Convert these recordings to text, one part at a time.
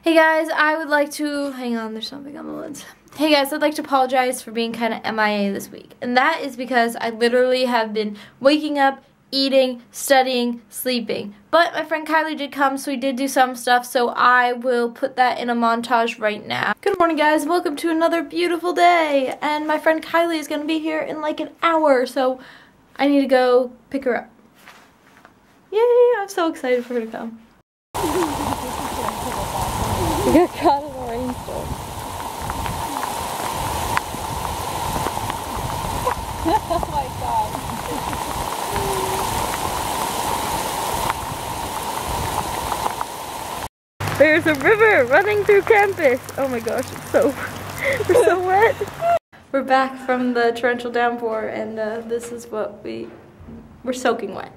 Hey guys, I would like to, hang on, there's something on the lens. Hey guys, I'd like to apologize for being kind of MIA this week. And that is because I literally have been waking up, eating, studying, sleeping. But my friend Kylie did come, so we did do some stuff, so I will put that in a montage right now. Good morning guys, welcome to another beautiful day. And my friend Kylie is going to be here in like an hour, so I need to go pick her up. Yay, I'm so excited for her to come. We got caught in a rainstorm. Oh my god. There's a river running through campus. Oh my gosh, it's so, we're so wet. We're back from the torrential downpour and this is what we're soaking wet.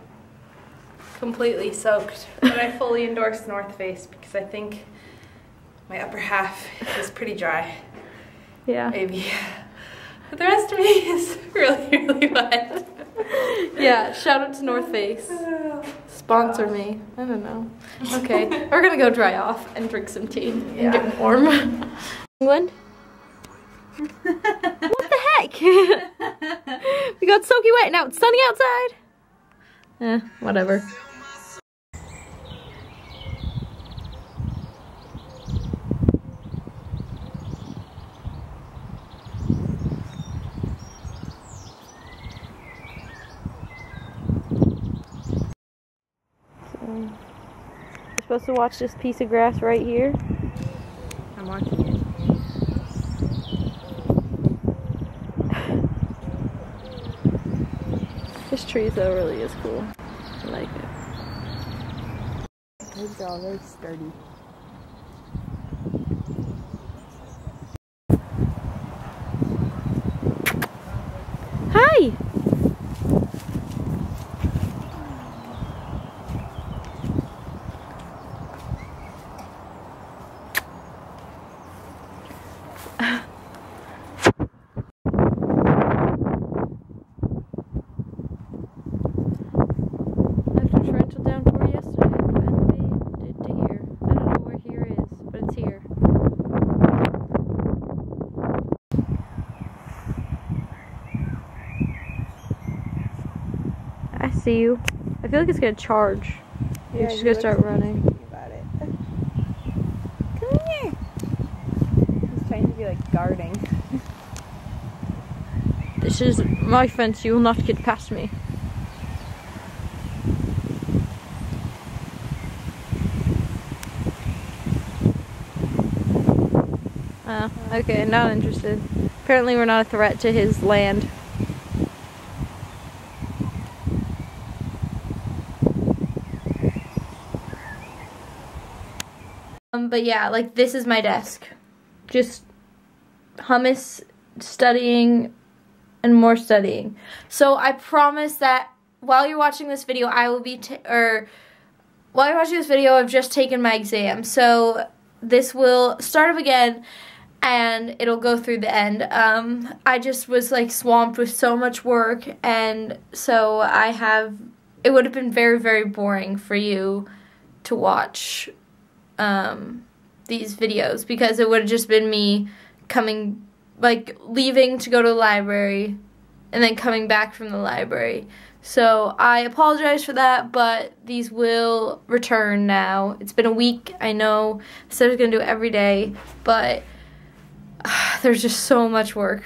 Completely soaked. But I fully endorse North Face because I think my upper half is pretty dry. Yeah. Maybe. But the rest of me is really, really wet. Yeah, shout out to North Face. Sponsor me. I don't know. Okay, we're gonna go dry off and drink some tea and get warm. England? What the heck? We got soaky wet, now it's sunny outside. Whatever. We're supposed to watch this piece of grass right here. I'm watching it. This tree though really is cool. I like it. These are all really sturdy. Hi! After torrential downpour yesterday, it finally made it to here. I don't know where here is, but it's here. I see you. I feel like it's gonna charge. Yeah, It's just gonna start running. About it. Come here. He's trying to be like guarding. This is my fence. You will not get past me. Oh, okay, not interested. Apparently we're not a threat to his land. But yeah, like this is my desk. Just hummus, studying, and more studying. So I promise that while you're watching this video, I will be, while you're watching this video, I've just taken my exam. So this will start up again and it'll go through the end. I just was like swamped with so much work, and so it would have been very, very boring for you to watch these videos because it would have just been me coming, like leaving to go to the library and then coming back from the library. So I apologize for that, but these will return now. It's been a week, I know. I said I was gonna do it every day, but there's just so much work.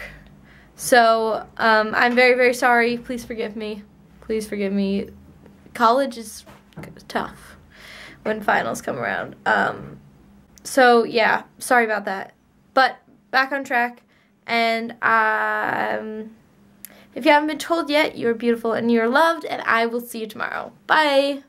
So I'm very, very sorry. Please forgive me. Please forgive me. College is tough when finals come around. So yeah, sorry about that. But back on track, and if you haven't been told yet, you're beautiful and you're loved, and I will see you tomorrow. Bye!